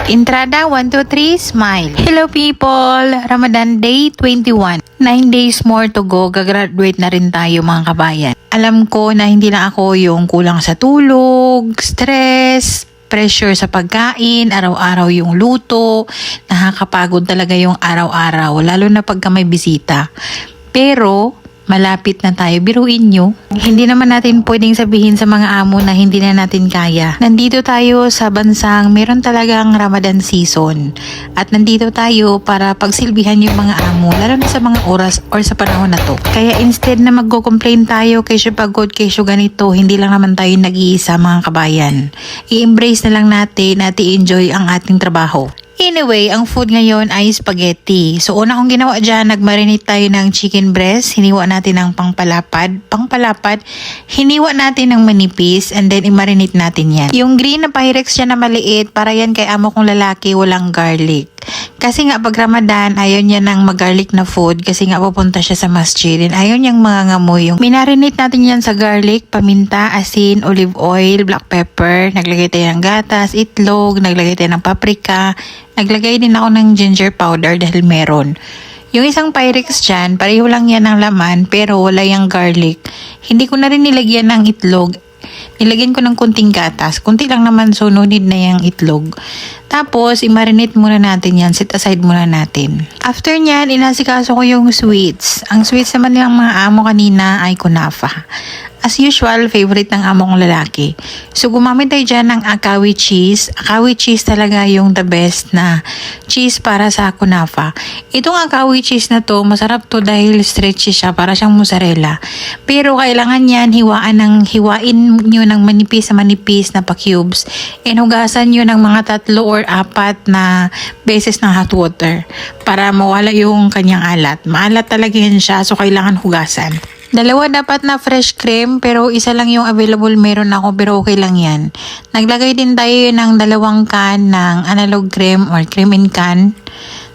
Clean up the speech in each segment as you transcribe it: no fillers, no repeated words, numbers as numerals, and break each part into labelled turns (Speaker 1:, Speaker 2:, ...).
Speaker 1: Entrada 1, 2, 3, smile. Hello people! Ramadan Day 21. 9 days more to go. Gagraduate na rin tayo mga kabayan. Alam ko na hindi na ako yung kulang sa tulog, stress, pressure sa pagkain, araw-araw yung luto. Nakakapagod talaga yung araw-araw, lalo na pagka may bisita. Pero malapit na tayo. Biruin nyo, hindi naman natin pwedeng sabihin sa mga amo na hindi na natin kaya. Nandito tayo sa bansang meron talagang Ramadan season. At nandito tayo para pagsilbihan yung mga amo, lalo na sa mga oras or sa panahon na to. Kaya instead na magko-complain tayo, kesyo pagod, kesyo ganito, hindi lang naman tayo nag-iisa mga kabayan. I-embrace na lang natin at i-enjoy ang ating trabaho. Anyway, ang food ngayon ay spaghetti. So, una kong ginawa dyan, nagmarinate tayo ng chicken breast. Hiniwa natin ng pangpalapad. Hiniwa natin ng manipis and then i-marinate natin yan. Yung green na Pyrex dyan na maliit, para yan kay amo kong lalaki, walang garlic. Kasi nga pag Ramadan, ayaw niya ng mag-garlic na food kasi nga pupunta siya sa masjid. And ayaw niyang mga ngamoy. Yung minarinate natin yan sa garlic, paminta, asin, olive oil, black pepper. Naglagay tayo ng gatas, itlog, naglagay tayo ng paprika. Naglagay din ako ng ginger powder dahil meron. Yung isang Pyrex dyan, pareho lang yan ng laman pero wala yung garlic. Hindi ko na rin nilagyan ng itlog. Nilagyan ko ng kunting gatas. Kunti lang naman, so no need na yung itlog. Tapos, i-marinate muna natin yan. Set aside muna natin. After nyan, inasikaso ko yung sweets. Ang sweets naman ng mga amo kanina ay kunafa. As usual, favorite ng amo kong lalaki. So, gumamit tayo dyan ng akawi cheese. Akawi cheese talaga yung the best na cheese para sa kunafa. Itong akawi cheese na to, masarap to dahil stretchy siya, para siyang mozzarella. Pero kailangan yan, hiwain nyo ng manipis na pa-cubes. And hugasan nyo ng mga 3 or 4 na beses ng hot water para mawala yung kanyang alat. Maalat talaga yan siya, so kailangan hugasan. 2 dapat na fresh cream pero isa lang yung available meron ako pero okay lang yan. Naglagay din tayo ng 2 can ng analog cream or cream in can.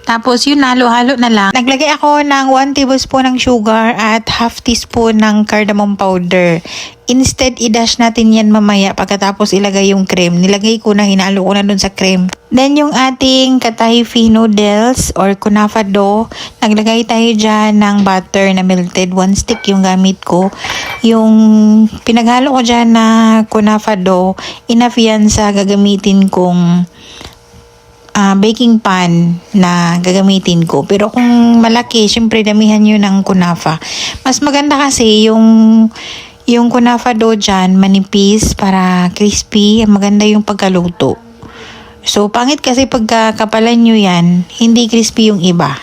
Speaker 1: Tapos yun, halo-halo na lang. Naglagay ako ng 1 tablespoon ng sugar at half teaspoon ng cardamom powder. Instead, i-dash natin yan mamaya pagkatapos ilagay yung cream. Nilagay ko na, hinalo ko na dun sa cream. Then yung ating katayfi noodles or kunafa dough, naglagay tayo dyan ng butter na melted. 1 stick yung gamit ko. Yung pinaghalo ko dyan na kunafa dough, enough yan sa gagamitin kong baking pan na gagamitin ko. Pero kung malaki, syempre damihan nyo ng kunafa. Mas maganda kasi yung kunafa dough dyan, manipis para crispy. Maganda yung pagkaluto. So, pangit kasi pagkakapalan nyo yan, hindi crispy yung iba.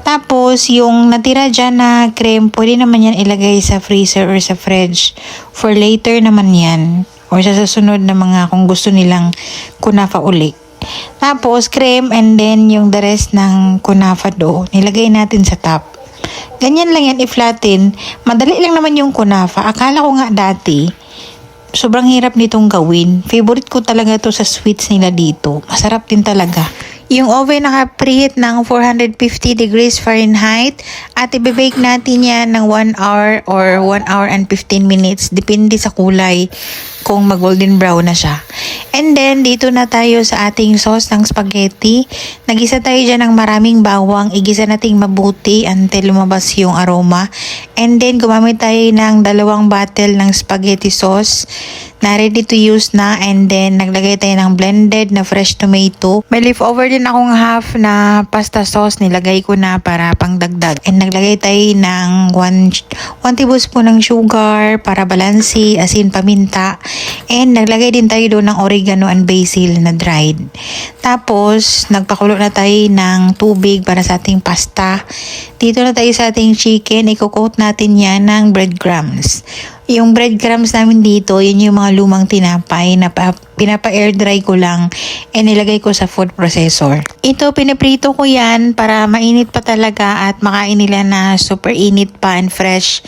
Speaker 1: Tapos, yung natira dyan na cream, pwede naman yan ilagay sa freezer or sa fridge. For later naman yan. Or sa susunod na mga kung gusto nilang kunafa ulit. Tapos, cream and then yung the rest ng kunafa dough, nilagay natin sa top. Ganyan lang yan, i-flatten. Madali lang naman yung kunafa. Akala ko nga dati, sobrang hirap nitong gawin. Favorite ko talaga to sa sweets nila dito. Masarap din talaga. Yung oven naka-preheat ng 450 degrees Fahrenheit at i-bake natin yan ng 1 hour or 1 hour and 15 minutes. Depende sa kulay kung mag-golden brown na siya. And then, dito na tayo sa ating sauce ng spaghetti. Nagisa tayo dyan ng maraming bawang. Igisa nating mabuti until lumabas yung aroma. And then, gumamit tayo ng 2 bottle ng spaghetti sauce na ready to use na. And then, naglagay tayo ng blended na fresh tomato. May leftover din akong half na pasta sauce. Nilagay ko na para pangdagdag. And naglagay tayo ng 1 tablespoon ng sugar para balansi, asin, paminta. And naglagay din tayo doon ng oregano and basil na dried. Tapos, nagpakulo na tayo ng tubig para sa ating pasta. Dito na tayo sa ating chicken. I-coat natin yan ng breadcrumbs. Yung breadcrumbs namin dito, yun yung mga lumang tinapay na pinapa-air dry ko lang and nilagay ko sa food processor. Ito, pinaprito ko yan para mainit pa talaga at makain nila na super init pa and fresh.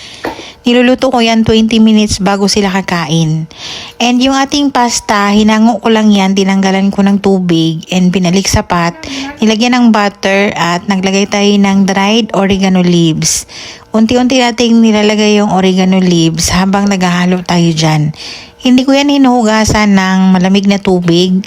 Speaker 1: Niluluto ko yan 20 minutes bago sila kakain. And yung ating pasta, hinango ko lang yan, tinanggalan ko ng tubig and binalik sa pot. Nilagyan ng butter at naglagay tayo ng dried oregano leaves. Unti-unti nating nilalagay yung oregano leaves habang naghahalo tayo dyan. Hindi ko yan hinuhugasan ng malamig na tubig.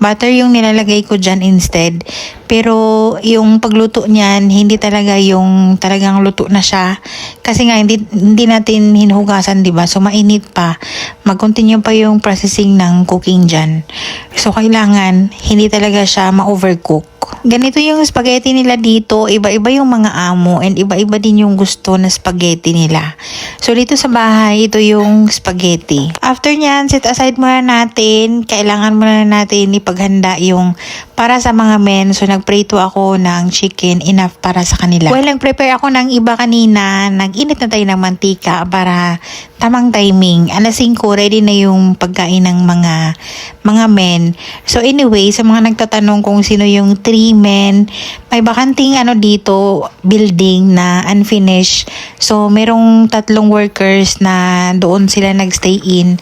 Speaker 1: Butter yung nilalagay ko dyan instead. Pero yung pagluto niyan, hindi talaga yung talagang luto na siya. Kasi nga hindi natin hinuhugasan, 'di ba? So mainit pa. Mag-continue pa yung processing ng cooking dyan. So kailangan hindi talaga siya ma-overcook. Ganito yung spaghetti nila dito. Iba-iba yung mga amo and iba-iba din yung gusto na spaghetti nila. So dito sa bahay, ito yung spaghetti. After nyan, set aside muna natin. Kailangan muna natin ipaghanda yung para sa mga men. So nagprito ako ng chicken, enough para sa kanila. Well, nag-prepare ako ng iba kanina. Nag-init na tayo ng mantika para tamang timing. Alas 5, ready na yung pagkain ng mga men. So anyway, sa mga nagtatanong kung sino yung 3 men, may bakanting dito, building na unfinished. So merong 3 workers na doon sila nagstay in.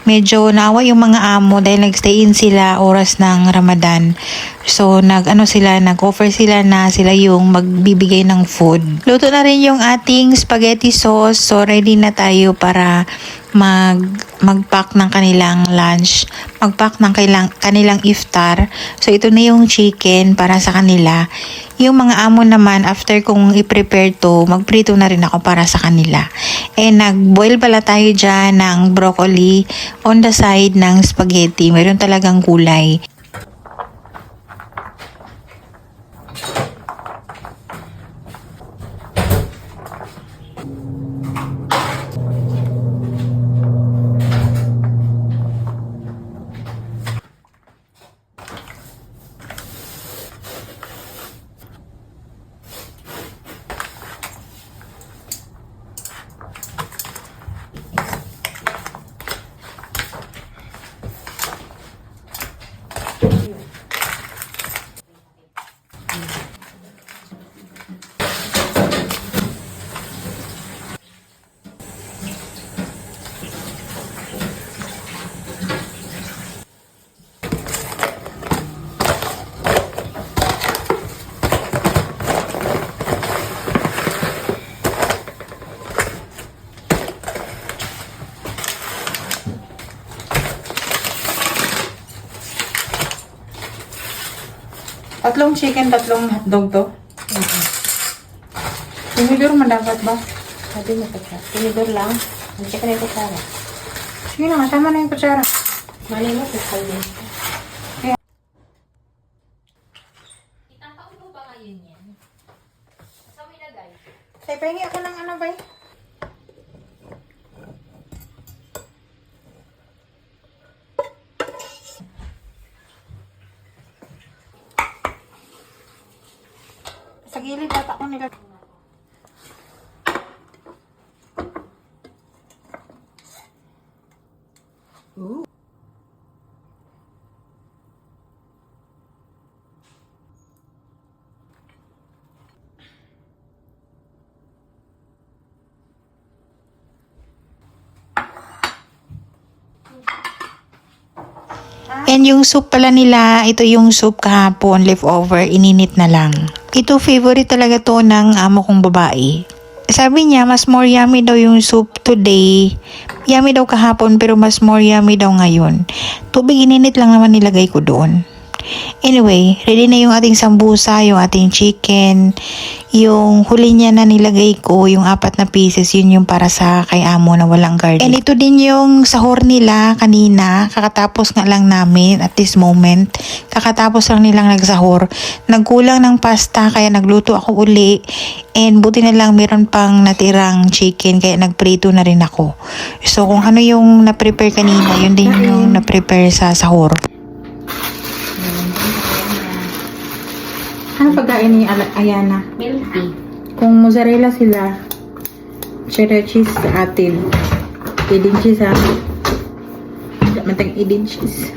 Speaker 1: Medyo naawa yung mga amo dahil nagstay in sila oras ng Ramadan. So nag-offer sila na sila yung magbibigay ng food. Luto na rin yung ating spaghetti sauce. So ready na tayo para mag-pack ng kanilang lunch, mag-pack ng kanilang iftar. So ito na yung chicken para sa kanila. Yung mga amo naman, after kong i-prepare to, magprito na rin ako para sa kanila. Nag-boil pala tayo dyan ng broccoli on the side ng spaghetti. Meron talagang kulay. Tatlong chicken, tatlong hotdog to? Tinidor mo dapat ba?
Speaker 2: Sabi mo pa. Tinidor lang. Check na yung kutsara.
Speaker 1: Sige na, tama na yung kutsara.
Speaker 2: Malay mo, kutsara din.
Speaker 3: Itangkaw mo ba ngayon yan? Saan mo ilagay?
Speaker 1: Tay, pahingi ako ng ano ba? Sa gilid ata ko nila. Ooh. And yung soup pala nila, ito yung soup kahapon, leftover, ininit na lang. Ito favorite talaga to ng amo kong babae. Sabi niya, mas more yummy daw yung soup today. Yummy daw kahapon pero mas more yummy daw ngayon. Tubig ininit lang naman nilagay ko doon. Anyway, ready na yung ating sambusa, yung ating chicken. Yung huli niya na nilagay ko, yung 4 na pieces, yun yung para sa kay amo na walang garlic. And ito din yung sahur nila kanina. Kakatapos nga lang namin at this moment. Kakatapos lang nilang nagsahur. Nagkulang ng pasta kaya nagluto ako uli. And buti na lang meron pang natirang chicken kaya nagprito na rin ako. So kung ano yung na-prepare kanina, yun din yung na-prepare sa sahur. Ano pagkain ni Ayana?
Speaker 2: Milk tea.
Speaker 1: Kung mozzarella sila, cheddar cheese sa atin. Edin cheese ha. Mantang edin cheese.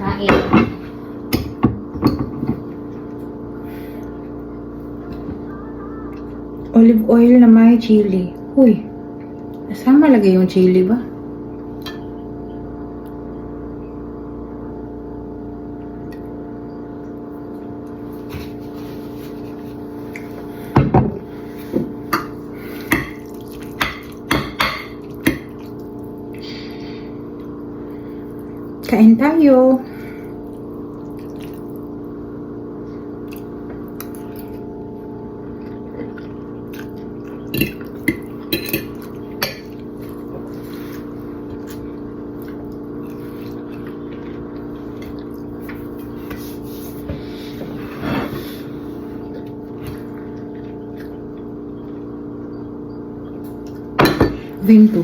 Speaker 2: Kain.
Speaker 1: Olive oil na may chili. Uy, saan malagay yung chili ba? Kain tayo. Vento.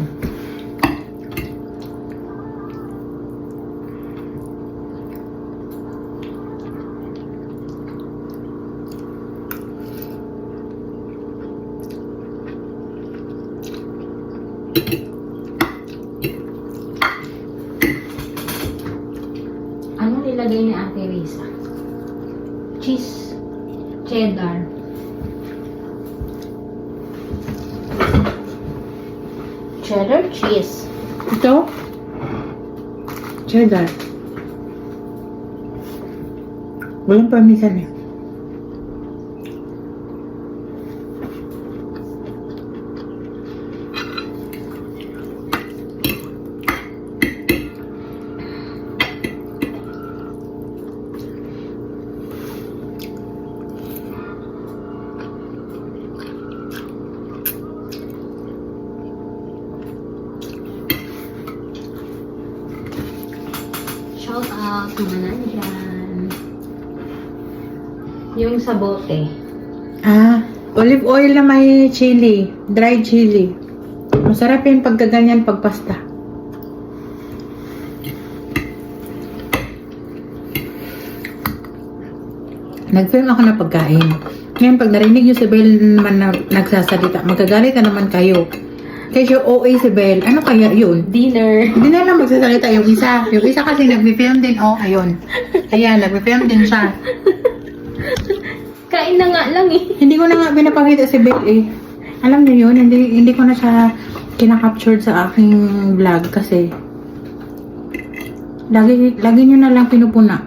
Speaker 2: Ano nilagay ni Ate Risa? Cheese. Cheddar. Cheddar cheese.
Speaker 1: Ito? Cheddar. Walang parmesan eh.
Speaker 2: Shout out mga nandyan. Yung sa bote.
Speaker 1: Olive oil na may chili. Dried chili. Masarap yung pagkaganyan pag pasta. Nag-film ako na pagkain. Ngayon, pag narinig yung si Belle naman na nagsasalita, magagalit na naman kayo. Kasi OA si Belle, ano kaya yun?
Speaker 2: Dinner.
Speaker 1: Hindi na lang magsasalita yung isa. Yung isa kasi nagbi-film din. Oh, ayun. Ayan, nagbi-film din siya.
Speaker 2: Kain na nga lang eh.
Speaker 1: Hindi ko na nga pinapakita si Belle eh. Alam niyo yun, hindi ko na siya kinakaptured sa aking vlog kasi lagi niyo na lang pinupuna.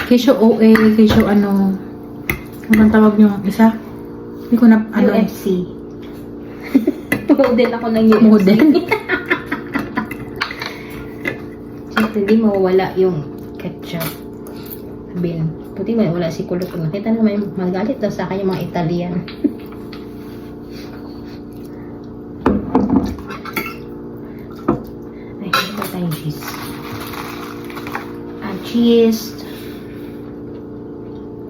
Speaker 1: Kesyo OA, kesyo ano bang tawag niyo isa? Hindi ko na ano.
Speaker 2: UFC. Model ako ng UFC.
Speaker 1: Model.
Speaker 2: Siyempre, hindi mawawala yung ketchup. Sabihin, puti wala si kulot. Nakita naman, magalit daw sa akin yung mga Italian. Ay, ano ba tayong cheese? Cheese.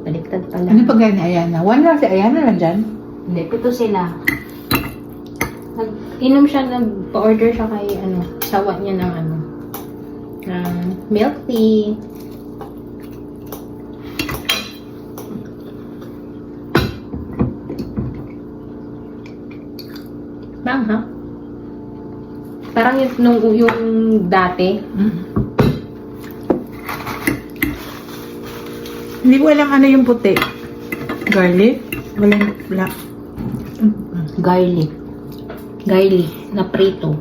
Speaker 2: Baliktad pala.
Speaker 1: Ano pag ni Ayana? One lang si Ayana lang dyan.
Speaker 2: Hindi, pito sila. Nag-inom siya, nag-order siya kay, sawa niya ng ng milk tea. Bang, ha? Parang yung dati.
Speaker 1: Hindi ko alam ano yung puti. Garlic? Wala.
Speaker 2: Garlic. Garlic na prito.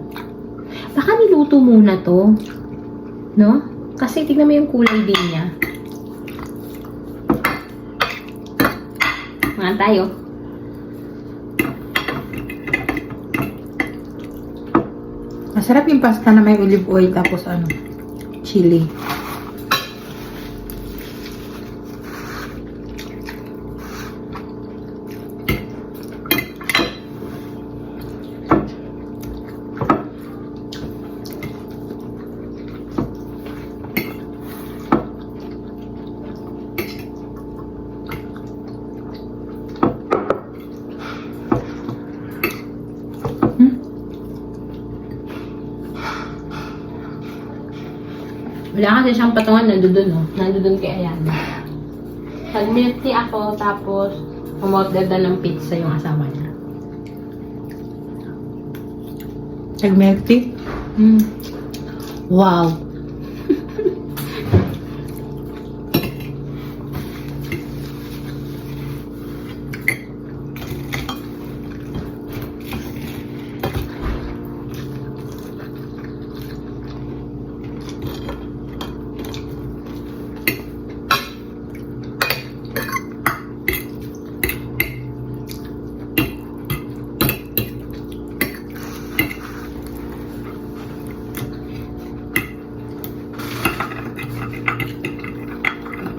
Speaker 2: Baka niluto muna to. No? Kasi tignan mo yung kulay din niya. Mga tayo.
Speaker 1: Masarap yung pasta na may olive oil tapos chili.
Speaker 2: Wala kasi siyang patungan, nandun kay Ayana. Nag-milk tea ako, tapos umorder ng pizza yung asawa niya.
Speaker 1: Nag-milk tea? Wow!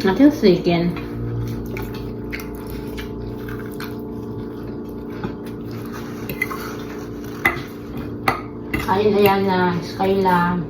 Speaker 2: Natin chicken. Kain ayan na Skyla.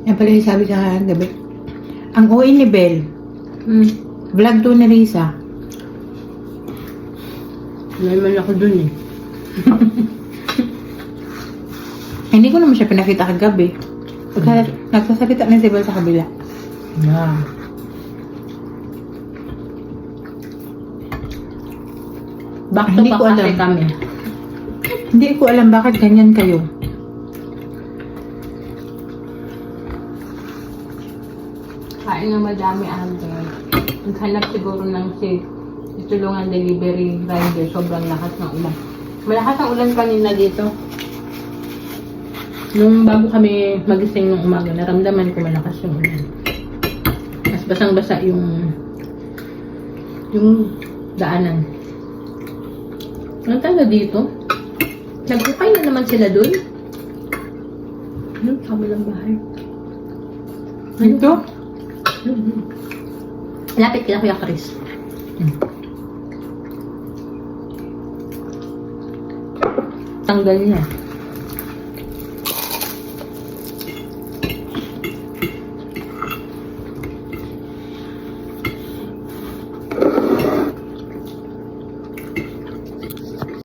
Speaker 1: Yan pala yung sabi sa gabi. Ang OA ni Belle, vlog to ni Risa.
Speaker 2: Naman ako dun eh.
Speaker 1: Hindi ko naman siya pinakita kagabi. Pagka nagsasalita na si Belle sa kabila.
Speaker 2: Yeah. Back to
Speaker 1: Hindi
Speaker 2: back
Speaker 1: ko
Speaker 2: kasi
Speaker 1: alam.
Speaker 2: kami.
Speaker 1: Hindi ko alam bakit ganyan kayo.
Speaker 2: Kain nga madami ate. Naghanap siguro ng tulungan delivery rider. Sobrang lakas ng ulan. Malakas ang ulan kanina dito. Nung bago kami magising ng umaga, naramdaman ko malakas yung ulan. Mas basang-basa yung daanan. Ano tayo dito? Nagkukay na naman sila dun. Ano? Kabilang bahay.
Speaker 1: Ito?
Speaker 2: Lapit kila Kuya Chris. Tanggal niya.